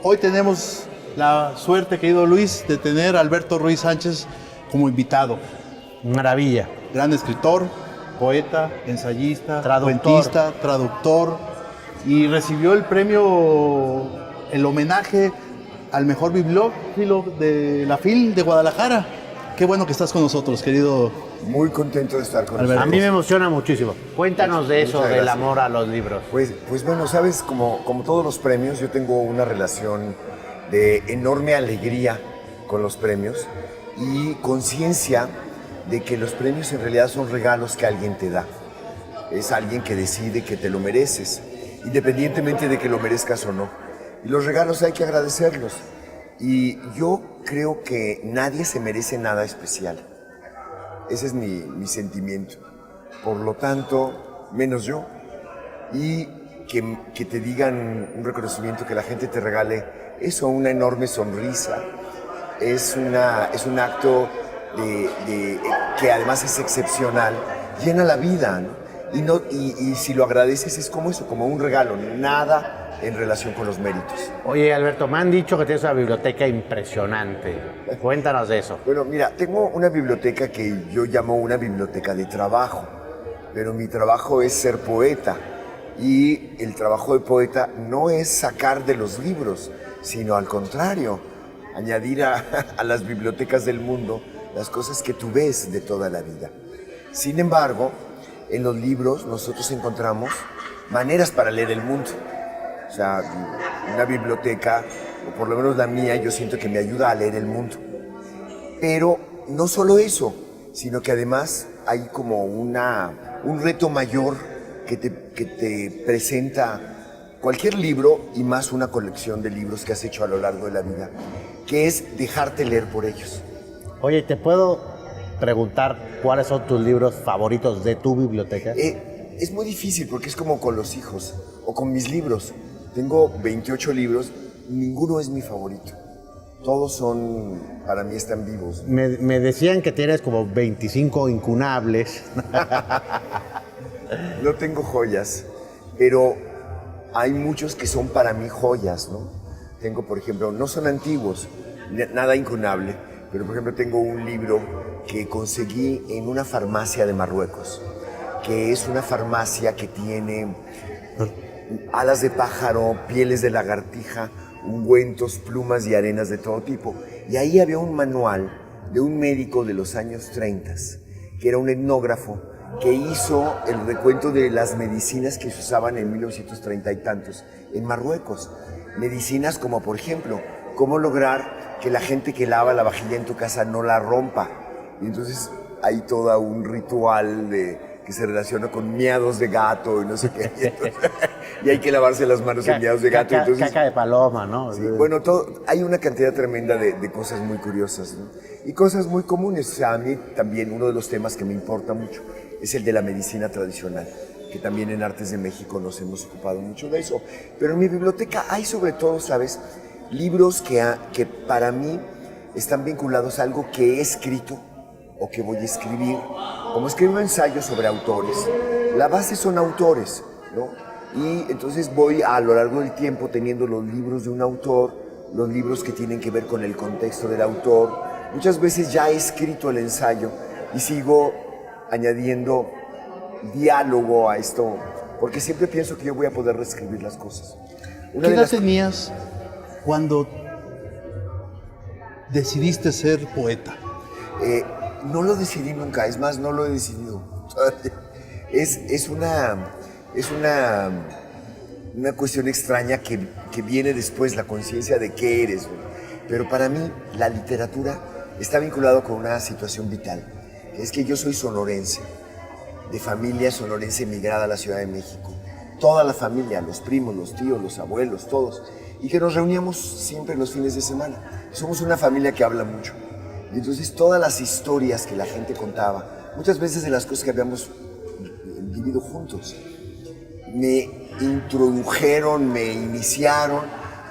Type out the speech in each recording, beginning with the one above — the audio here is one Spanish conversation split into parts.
Hoy tenemos la suerte, querido Luis, de tener a Alberto Ruiz Sánchez como invitado. Maravilla. Gran escritor, poeta, ensayista, Traductor. cuentista, traductor, y recibió el premio, el homenaje al mejor bibliófilo de la FIL de Guadalajara. Qué bueno que estás con nosotros, querido. Muy contento de estar con Alberto. A mí me emociona muchísimo. Cuéntanos de eso, Muchas del gracias. amor a los libros. Pues bueno, sabes, como todos los premios, yo tengo una relación de enorme alegría con los premios y conciencia de que los premios en realidad son regalos que alguien te da. Es alguien que decide que te lo mereces, independientemente de que lo merezcas o no. Y los regalos hay que agradecerlos. Y yo creo que nadie se merece nada especial. Ese es mi sentimiento. Por lo tanto, menos yo. Y que te digan un reconocimiento, que la gente te regale eso, una enorme sonrisa, es un acto que además es excepcional, llena la vida, ¿no? Y si lo agradeces es como eso, como un regalo, nada en relación con los méritos. Oye, Alberto, me han dicho que tienes una biblioteca impresionante. Cuéntanos de eso. Bueno, mira, tengo una biblioteca que yo llamo una biblioteca de trabajo, pero mi trabajo es ser poeta. Y el trabajo de poeta no es sacar de los libros, sino al contrario, añadir a las bibliotecas del mundo las cosas que tú ves de toda la vida. Sin embargo, en los libros nosotros encontramos maneras para leer el mundo. O sea, una biblioteca, o por lo menos la mía, yo siento que me ayuda a leer el mundo. Pero no solo eso, sino que además hay como un reto mayor que te presenta cualquier libro, y más una colección de libros que has hecho a lo largo de la vida, que es dejarte leer por ellos. Oye, ¿te puedo preguntar cuáles son tus libros favoritos de tu biblioteca? Es muy difícil porque es como con los hijos o con mis libros. Tengo 28 libros, ninguno es mi favorito. Todos son, para mí están vivos. Me decían que tienes como 25 incunables. No tengo joyas, pero hay muchos que son para mí joyas, ¿no? Tengo, por ejemplo, no son antiguos, nada incunable, pero por ejemplo tengo un libro que conseguí en una farmacia de Marruecos, que es una farmacia que tiene alas de pájaro, pieles de lagartija, ungüentos, plumas y arenas de todo tipo. Y ahí había un manual de un médico de los años 30, que era un etnógrafo, que hizo el recuento de las medicinas que se usaban en 1930 y tantos en Marruecos. Medicinas como, por ejemplo, cómo lograr que la gente que lava la vajilla en tu casa no la rompa. Y entonces hay todo un ritual que se relaciona con miados de gato y no sé qué. Y hay que lavarse las manos en miados de gato. Entonces, caca de paloma, ¿no? Sí, bueno, hay una cantidad tremenda de cosas muy curiosas, ¿no? Y cosas muy comunes. O sea, a mí también uno de los temas que me importa mucho es el de la medicina tradicional, que también en Artes de México nos hemos ocupado mucho de eso. Pero en mi biblioteca hay sobre todo, ¿sabes?, libros que para mí están vinculados a algo que he escrito o que voy a escribir. Como escribo ensayos sobre autores, la base son autores, ¿no? Y entonces voy a lo largo del tiempo teniendo los libros de un autor, los libros que tienen que ver con el contexto del autor. Muchas veces ya he escrito el ensayo y sigo añadiendo diálogo a esto, porque siempre pienso que yo voy a poder reescribir las cosas. ¿Qué edad tenías cuando decidiste ser poeta? No lo decidí nunca, es más, no lo he decidido. Es una cuestión extraña que viene después, la conciencia de qué eres. Pero para mí la literatura está vinculado con una situación vital. Es que yo soy sonorense, de familia sonorense emigrada a la Ciudad de México. Toda la familia, los primos, los tíos, los abuelos, todos. Y que nos reuníamos siempre los fines de semana. Somos una familia que habla mucho. Y entonces todas las historias que la gente contaba, muchas veces de las cosas que habíamos vivido juntos, me introdujeron, me iniciaron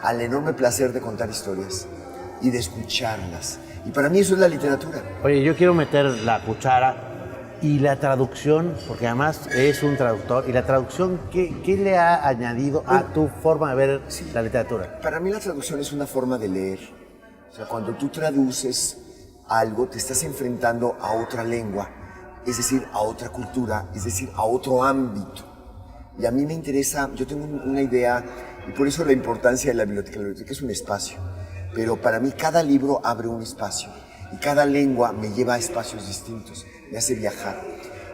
al enorme placer de contar historias y de escucharlas. Y para mí eso es la literatura. Oye, yo quiero meter la cuchara Y la traducción, porque además es un traductor, y la traducción, ¿qué le ha añadido a tu forma de ver la literatura? Para mí la traducción es una forma de leer. O sea, cuando tú traduces algo, te estás enfrentando a otra lengua, es decir, a otra cultura, es decir, a otro ámbito. Y a mí me interesa, yo tengo una idea, y por eso la importancia de la biblioteca. La biblioteca es un espacio, pero para mí cada libro abre un espacio, y cada lengua me lleva a espacios distintos, me hace viajar.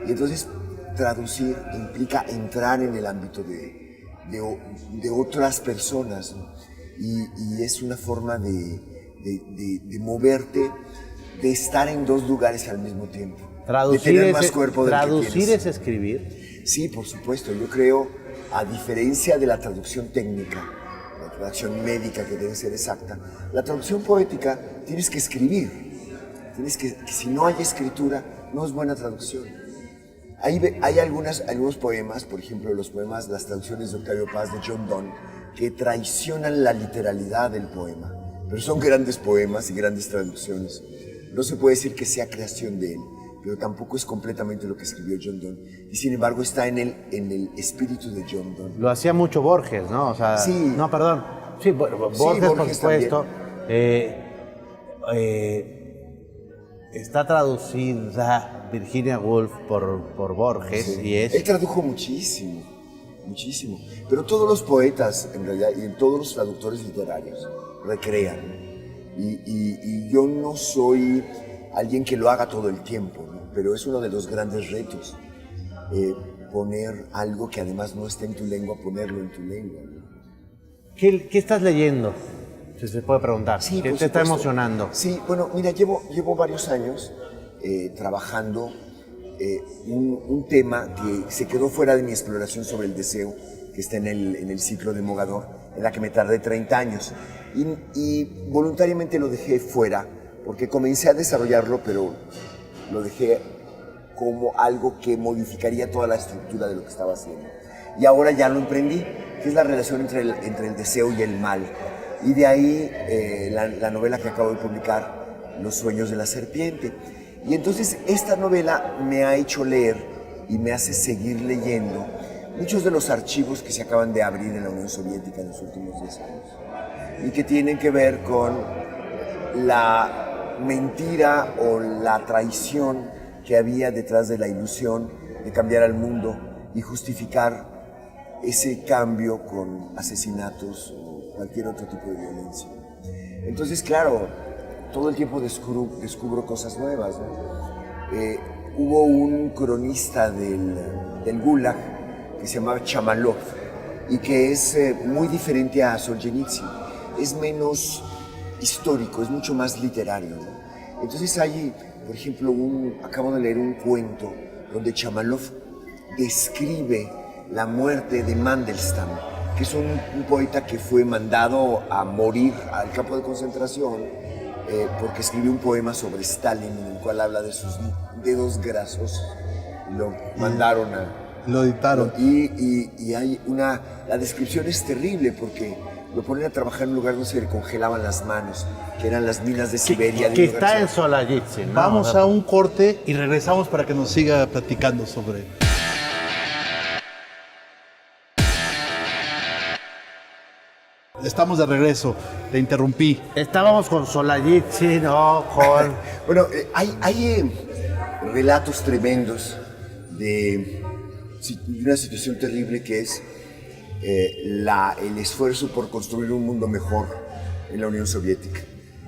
Y entonces traducir implica entrar en el ámbito de otras personas, ¿no? Y es una forma de moverte, de estar en dos lugares al mismo tiempo. Traducir, de tener más cuerpo del que traducir tienes. es escribir. Sí, por supuesto. Yo creo, a diferencia de la traducción técnica, la traducción médica que debe ser exacta, la traducción poética tienes que escribir. Si no hay escritura, no es buena traducción. Hay algunos poemas, por ejemplo, las traducciones de Octavio Paz, de John Donne, que traicionan la literalidad del poema. Pero son grandes poemas y grandes traducciones. No se puede decir que sea creación de él, pero tampoco es completamente lo que escribió John Donne. Y sin embargo está en el espíritu de John Donne. Lo hacía mucho Borges, ¿no? O sea, sí. No, perdón. Sí, Borges, por supuesto. Está traducida Virginia Woolf por Borges, Sí. y es... Él tradujo muchísimo, muchísimo. Pero todos los poetas, en realidad, y todos los traductores literarios, recrean. Y yo no soy alguien que lo haga todo el tiempo, ¿no? Pero es uno de los grandes retos, poner algo que además no está en tu lengua, ponerlo en tu lengua, ¿no? ¿Qué estás leyendo? Si se puede preguntar. Sí, ¿Qué por te está supuesto. emocionando? Sí, bueno, mira, llevo varios años trabajando un tema que se quedó fuera de mi exploración sobre el deseo, que está en el ciclo de Mogador, en la que me tardé 30 años. Y voluntariamente lo dejé fuera, porque comencé a desarrollarlo, pero lo dejé como algo que modificaría toda la estructura de lo que estaba haciendo. Y ahora ya lo emprendí, que es la relación entre el deseo y el mal. Y de ahí la novela que acabo de publicar, Los sueños de la serpiente. Y entonces esta novela me ha hecho leer y me hace seguir leyendo muchos de los archivos que se acaban de abrir en la Unión Soviética en los últimos 10 años. Y que tienen que ver con la mentira o la traición que había detrás de la ilusión de cambiar al mundo y justificar ese cambio con asesinatos o cualquier otro tipo de violencia. Entonces, claro, todo el tiempo descubro cosas nuevas, ¿no? Hubo un cronista del Gulag que se llamaba Chamalov y que es muy diferente a Solzhenitsyn. Es menos histórico, es mucho más literario, ¿no? Entonces hay, por ejemplo, acabo de leer un cuento donde Chamalov describe la muerte de Mandelstam, que es un poeta que fue mandado a morir al campo de concentración porque escribió un poema sobre Stalin en el cual habla de sus dedos grasos. Lo mandaron Lo editaron. Y hay la descripción es terrible porque lo ponen a trabajar en un lugar donde se le congelaban las manos, que eran las minas de Siberia. Que está en Solzhenitsyn, ¿no? Vamos a un corte y regresamos para que nos siga platicando sobre... Estamos de regreso, te interrumpí. Estábamos con Solzhenitsyn, no, con... Bueno, hay relatos tremendos de una situación terrible que es el esfuerzo por construir un mundo mejor en la Unión Soviética,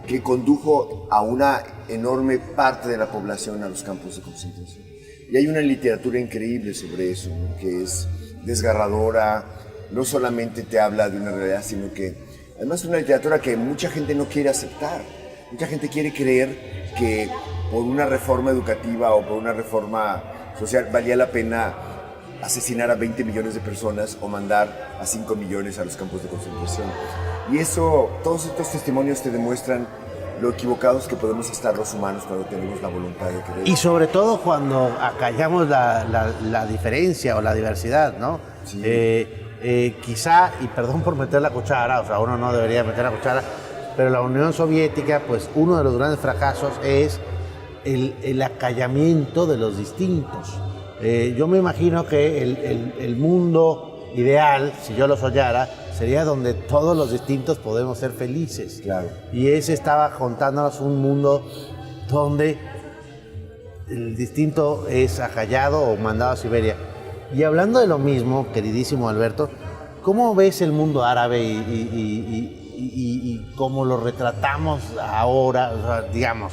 que condujo a una enorme parte de la población a los campos de concentración. Y hay una literatura increíble sobre eso, ¿no? Que es desgarradora, no solamente te habla de una realidad, sino que además es una literatura que mucha gente no quiere aceptar. Mucha gente quiere creer que por una reforma educativa o por una reforma social valía la pena asesinar a 20 millones de personas o mandar a 5 millones a los campos de concentración. Y eso, todos estos testimonios te demuestran lo equivocados que podemos estar los humanos cuando tenemos la voluntad de querer. Y sobre todo cuando acallamos la diferencia o la diversidad, ¿no? Sí. Quizá, y perdón por meter la cuchara, o sea, uno no debería meter la cuchara, pero la Unión Soviética, pues uno de los grandes fracasos es el acallamiento de los distintos. Yo me imagino que el mundo ideal, si yo lo soñara, sería donde todos los distintos podemos ser felices. Claro. Y ese estaba contándonos un mundo donde el distinto es acallado o mandado a Siberia. Y hablando de lo mismo, queridísimo Alberto, ¿cómo ves el mundo árabe y cómo lo retratamos ahora? O sea, digamos,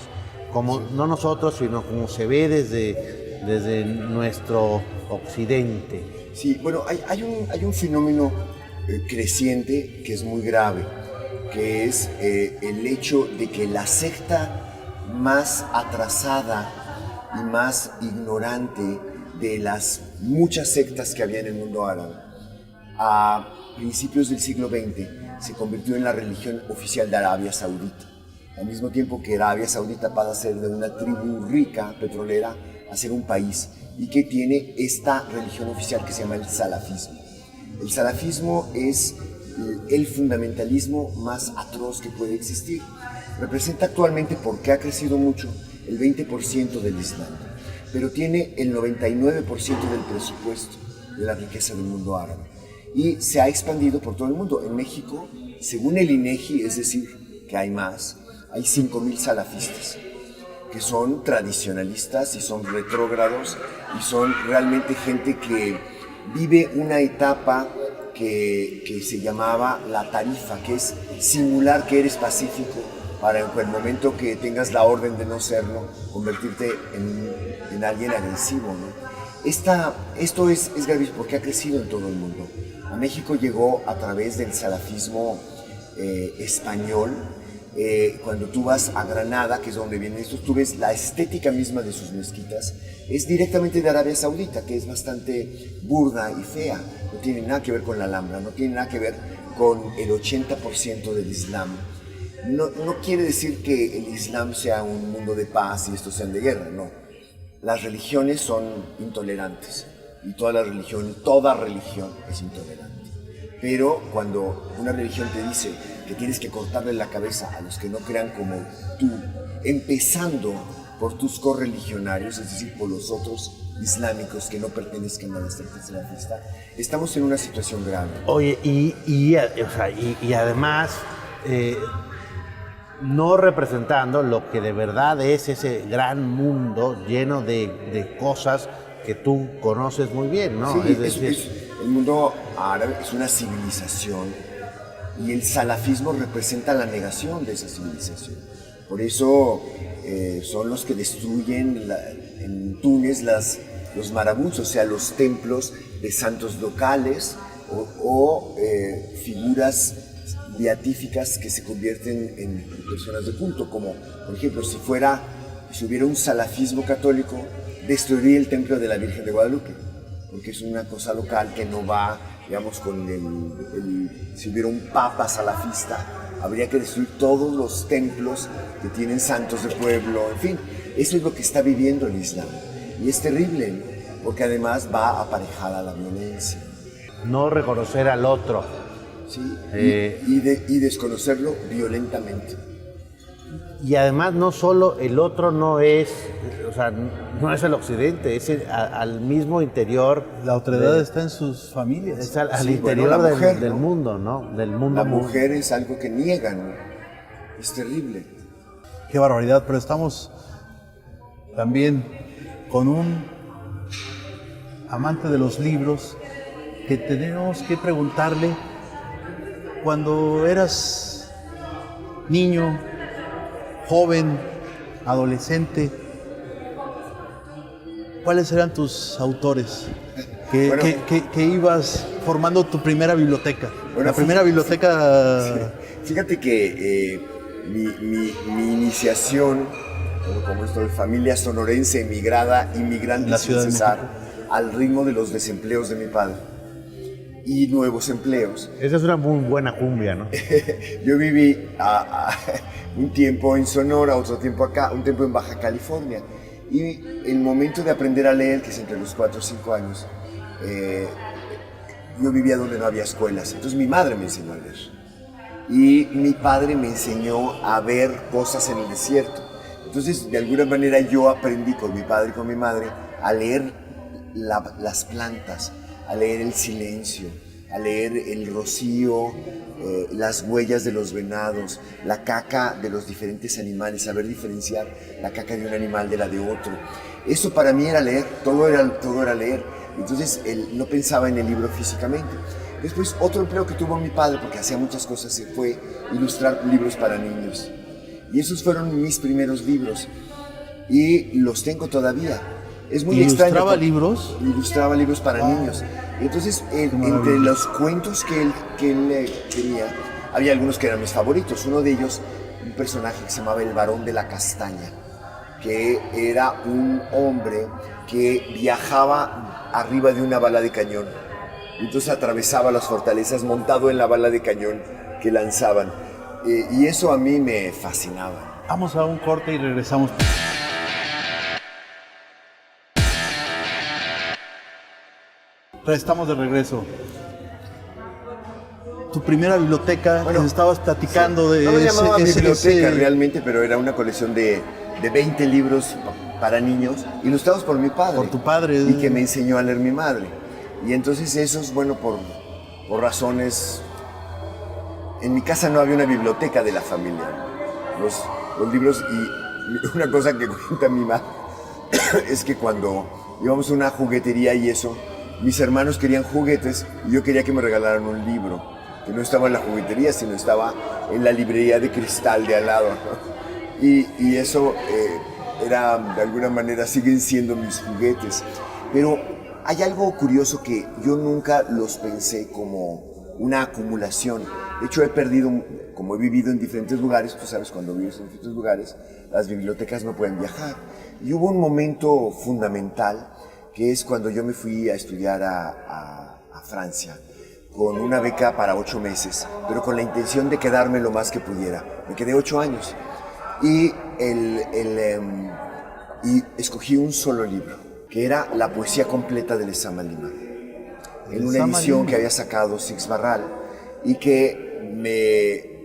como no nosotros, sino como se ve desde nuestro occidente. Sí, bueno, hay un fenómeno creciente que es muy grave, que es el hecho de que la secta más atrasada y más ignorante de las muchas sectas que había en el mundo árabe, a principios del siglo XX se convirtió en la religión oficial de Arabia Saudita. Al mismo tiempo que Arabia Saudita pasa a ser de una tribu rica, petrolera, a ser un país, y que tiene esta religión oficial que se llama el salafismo. El salafismo es el fundamentalismo más atroz que puede existir. Representa actualmente, porque ha crecido mucho, el 20% del Islam, pero tiene el 99% del presupuesto de la riqueza del mundo árabe. Y se ha expandido por todo el mundo. En México, según el INEGI, es decir, que hay más, hay 5,000 salafistas, que son tradicionalistas y son retrógrados y son realmente gente que vive una etapa que se llamaba la tarifa, que es simular que eres pacífico para en el momento que tengas la orden de no serlo, convertirte en alguien agresivo, ¿no? Esto es gravísimo porque ha crecido en todo el mundo. A México llegó a través del salafismo español. Cuando tú vas a Granada, que es donde vienen estos, tú ves la estética misma de sus mezquitas, es directamente de Arabia Saudita, que es bastante burda y fea. No tiene nada que ver con la Alhambra, no tiene nada que ver con el 80% del Islam. No quiere decir que el Islam sea un mundo de paz y estos sean de guerra, no. Las religiones son intolerantes y toda religión es intolerante. Pero cuando una religión te dice que tienes que cortarle la cabeza a los que no crean como tú, empezando por tus correligionarios, es decir, por los otros islámicos que no pertenezcan a la secta salafista, estamos en una situación grave. Oye, y además, no representando lo que de verdad es ese gran mundo lleno de cosas que tú conoces muy bien, ¿no? Sí, el mundo árabe es una civilización y el salafismo representa la negación de esa civilización. Por eso son los que destruyen en Túnez los marabús, o sea, los templos de santos locales o figuras beatíficas que se convierten en personas de culto, como por ejemplo si hubiera un salafismo católico, destruiría el templo de la Virgen de Guadalupe, porque es una cosa local que no va, digamos, con si hubiera un papa salafista, habría que destruir todos los templos que tienen santos de pueblo, en fin, eso es lo que está viviendo el Islam, y es terrible, porque además va aparejada a la violencia. No reconocer al otro. Sí, y desconocerlo violentamente. Y además no solo el otro no es el occidente, es al mismo interior. La otredad está en sus familias. Es al Sí, interior bueno, la mujer, del ¿no? mundo, ¿no? Del mundo. La mujer es algo que niegan, es terrible. Qué barbaridad, pero estamos también con un amante de los libros que tenemos que preguntarle, cuando eras niño, joven, adolescente, ¿cuáles eran tus autores? Que ibas formando tu primera biblioteca. Bueno, la primera biblioteca... Sí. Fíjate que mi iniciación, como estoy, familia sonorense, emigrada, inmigrante La sin Ciudad de cesar, México, al ritmo de los desempleos de mi padre y nuevos empleos. Esa es una muy buena cumbia, ¿no? Yo viví un tiempo en Sonora, otro tiempo acá, un tiempo en Baja California. Y el momento de aprender a leer, que es entre los 4 o 5 años, yo vivía donde no había escuelas. Entonces mi madre me enseñó a leer. Y mi padre me enseñó a ver cosas en el desierto. Entonces, de alguna manera yo aprendí con mi padre y con mi madre a leer las plantas, a leer el silencio, a leer el rocío, las huellas de los venados, la caca de los diferentes animales, saber diferenciar la caca de un animal de la de otro. Eso para mí era leer, todo era leer. Entonces él no pensaba en el libro físicamente. Después otro empleo que tuvo mi padre, porque hacía muchas cosas, fue ilustrar libros para niños. Y esos fueron mis primeros libros y los tengo todavía. Es muy extraño. ¿Ilustraba libros? Ilustraba libros para niños. Entonces, entre los cuentos que él tenía, había algunos que eran mis favoritos. Uno de ellos, un personaje que se llamaba el Barón de la Castaña, que era un hombre que viajaba arriba de una bala de cañón. Entonces atravesaba las fortalezas montado en la bala de cañón que lanzaban. Y eso a mí me fascinaba. Vamos a un corte y regresamos. Estamos de regreso. Tu primera biblioteca, Bueno, nos estabas platicando sí. de No me llamaba biblioteca ese- realmente, pero era una colección de 20 libros para niños, ilustrados por mi padre. Por tu padre. Y que me enseñó a leer mi madre. Y entonces esos, bueno, por razones... En mi casa no había una biblioteca de la familia. Los libros, y una cosa que cuenta mi madre, es que cuando íbamos a una juguetería y eso, mis hermanos querían juguetes y yo quería que me regalaran un libro, que no estaba en la juguetería, sino estaba en la librería de cristal de al lado, ¿no? Y eso era, de alguna manera, siguen siendo mis juguetes. Pero hay algo curioso que yo nunca los pensé como una acumulación. De hecho, como he vivido en diferentes lugares, tú sabes, cuando vives en diferentes lugares, las bibliotecas no pueden viajar. Y hubo un momento fundamental, que es cuando yo me fui a estudiar a Francia, con una beca para 8 meses, pero con la intención de quedarme lo más que pudiera. Me quedé 8 años. Y escogí un solo libro, que era la poesía completa de Lezama Lima, en una edición que había sacado Six Barral, y que me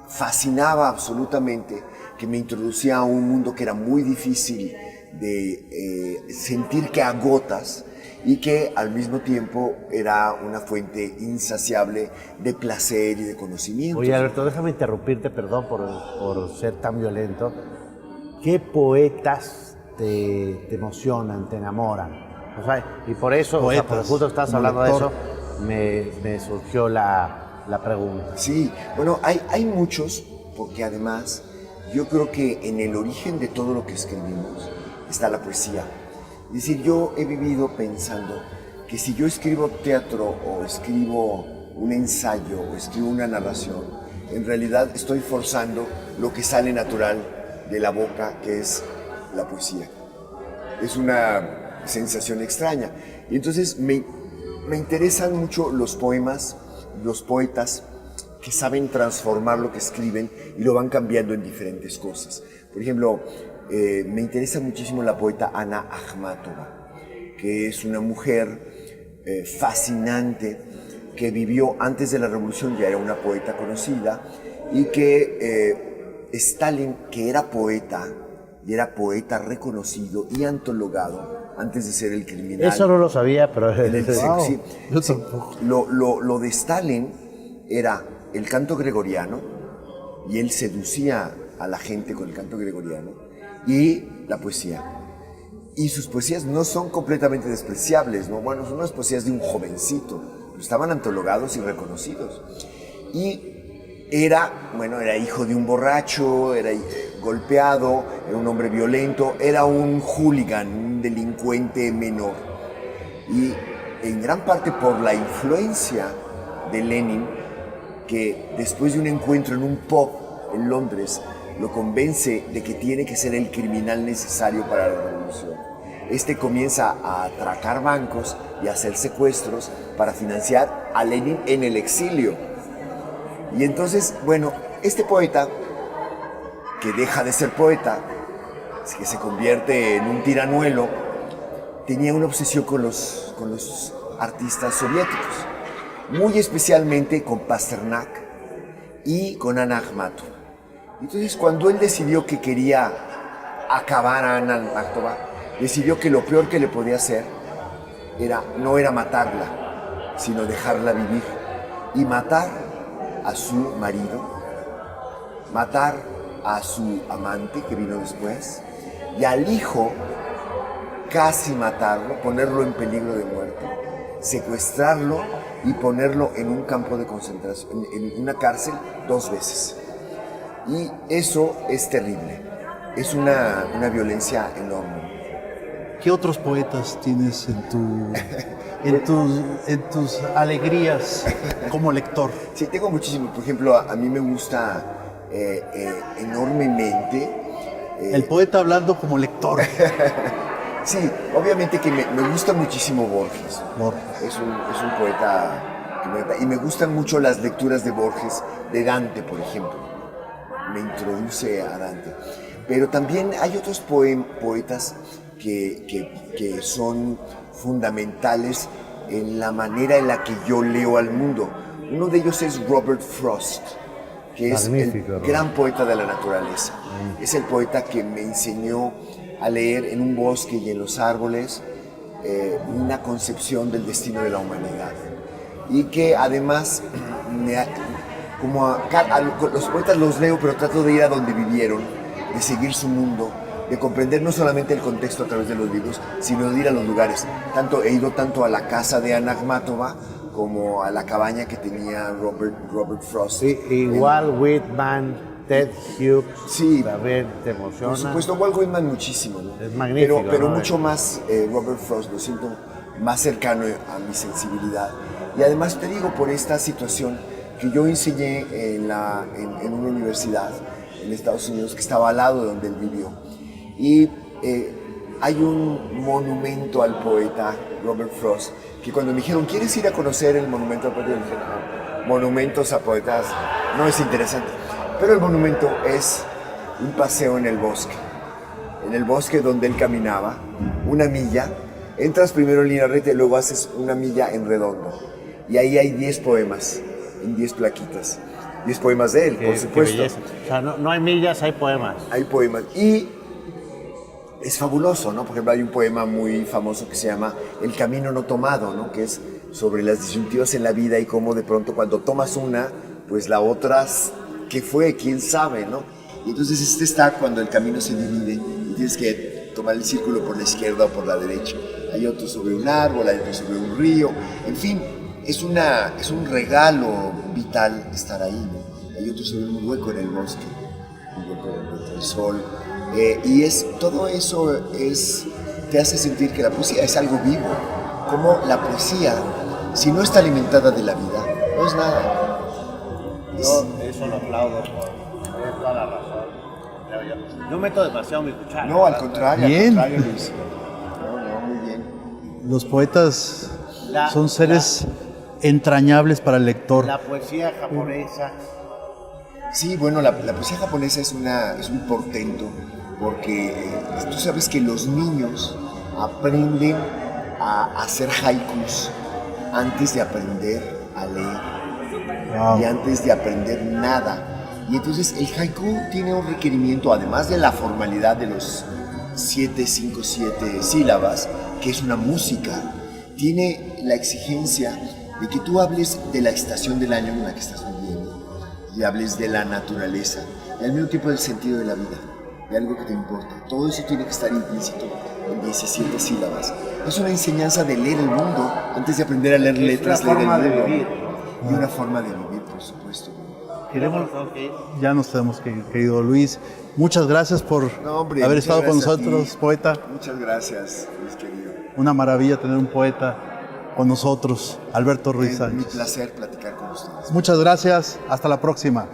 fascinaba absolutamente, que me introducía a un mundo que era muy difícil de sentir que agotas, y que al mismo tiempo era una fuente insaciable de placer y de conocimiento. Oye, Alberto, déjame interrumpirte, perdón por ser tan violento. ¿Qué poetas te emocionan, te enamoran? O sea, y por eso, Poetas, porque justo estás como hablando de lector. eso, me surgió la pregunta. Sí, bueno, hay muchos, porque además yo creo que en el origen de todo lo que escribimos está la poesía. Es decir, yo he vivido pensando que si yo escribo teatro o escribo un ensayo o escribo una narración, en realidad estoy forzando lo que sale natural de la boca, que es la poesía. Es una sensación extraña. Y entonces me interesan mucho los poemas, los poetas que saben transformar lo que escriben y lo van cambiando en diferentes cosas. Por ejemplo, me interesa muchísimo la poeta Ana Akhmatova, que es una mujer fascinante que vivió antes de la revolución, ya era una poeta conocida, y que Stalin, que era poeta, y era poeta reconocido y antologado antes de ser el criminal. Eso no lo sabía, pero... Sí, Yo sí. tampoco. Lo de Stalin era el canto gregoriano, y él seducía a la gente con el canto gregoriano, y la poesía. Y sus poesías no son completamente despreciables, ¿no? Bueno, son unas poesías de un jovencito, pero estaban antologados y reconocidos. Y era hijo de un borracho, era golpeado, era un hombre violento, era un hooligan, un delincuente menor. Y en gran parte por la influencia de Lenin, que después de un encuentro en un pub en Londres, lo convence de que tiene que ser el criminal necesario para la revolución. Este comienza a atracar bancos y a hacer secuestros para financiar a Lenin en el exilio. Y entonces, bueno, este poeta, que deja de ser poeta, que se convierte en un tiranuelo, tenía una obsesión con los artistas soviéticos, muy especialmente con Pasternak y con Ana Akhmatova. Entonces, cuando él decidió que quería acabar a Ana Almátova, decidió que lo peor que le podía hacer no era matarla, sino dejarla vivir. Y matar a su marido, matar a su amante que vino después, y al hijo casi matarlo, ponerlo en peligro de muerte, secuestrarlo y ponerlo en un campo de concentración, en una cárcel 2 veces. Y eso es terrible, es una violencia enorme. ¿Qué otros poetas tienes en tus alegrías como lector? Sí, tengo muchísimos. Por ejemplo, a mí me gusta enormemente... El poeta hablando como lector. Sí, obviamente que me gusta muchísimo Borges. Es un poeta que y me gustan mucho las lecturas de Borges, de Dante, por ejemplo. Me introduce a Dante. Pero también hay otros poetas que son fundamentales en la manera en la que yo leo al mundo. Uno de ellos es Robert Frost, que es el gran poeta de la naturaleza. Es el poeta que me enseñó a leer en un bosque y en los árboles una concepción del destino de la humanidad. Y que además, los poetas los leo, pero trato de ir a donde vivieron, de seguir su mundo, de comprender no solamente el contexto a través de los libros, sino de ir a los lugares. He ido tanto a la casa de Ana Akhmatova como a la cabaña que tenía Robert Frost. Sí, igual Whitman, Ted Hughes, sí, también te emociona. Por supuesto, Walt Whitman muchísimo, ¿no? Es magnífico. Pero ¿no? mucho más Robert Frost, lo siento más cercano a mi sensibilidad. Y además te digo, por esta situación que yo enseñé en una universidad en Estados Unidos que estaba al lado de donde él vivió. Y hay un monumento al poeta Robert Frost que cuando me dijeron, ¿quieres ir a conocer el monumento al poeta? Yo dije, no, monumentos a poetas no es interesante. Pero el monumento es un paseo en el bosque donde él caminaba, 1 milla, entras primero en línea recta y luego haces 1 milla en redondo. Y ahí hay 10 poemas, en 10 plaquitas. 10 poemas de él, por supuesto. O sea, no hay millas, hay poemas. Hay poemas. Y es fabuloso, ¿no? Por ejemplo, hay un poema muy famoso que se llama El camino no tomado, ¿no? Que es sobre las disyuntivas en la vida y cómo de pronto cuando tomas una, pues la otra, ¿qué fue? ¿Quién sabe, no? Y entonces está cuando el camino se divide y tienes que tomar el círculo por la izquierda o por la derecha. Hay otro sobre un árbol, hay otro sobre un río, en fin, es un regalo vital estar ahí, ¿no? Hay otro sobre un hueco en el bosque, un hueco entre el sol. Y todo eso te hace sentir que la poesía es algo vivo. Como la poesía, si no está alimentada de la vida, no es nada. Yo eso lo aplaudo, tienes toda la razón. No meto demasiado mi cuchara. No, al contrario, Bien. Luis. No, muy bien. Los poetas son seres entrañables para el lector. La poesía japonesa. Sí, bueno, la poesía japonesa es un portento, porque tú sabes que los niños aprenden a hacer haikus antes de aprender a leer. Wow. Y antes de aprender nada. Y entonces el haiku tiene un requerimiento, además de la formalidad de los 7 sílabas, que es una música, tiene la exigencia de que tú hables de la estación del año en la que estás viviendo y hables de la naturaleza y al mismo tiempo del sentido de la vida, de algo que te importa. Todo eso tiene que estar implícito en 17 sílabas. Es una enseñanza de leer el mundo antes de aprender a leer letras, leer el mundo. Y una forma de vivir, por supuesto. Ya nos tenemos que ir, querido Luis. Muchas gracias por haber estado con nosotros, poeta. Muchas gracias, Luis querido. Una maravilla tener un poeta con nosotros, Alberto Ruiz Es mi Sánchez. placer platicar con ustedes. Muchas gracias, hasta la próxima.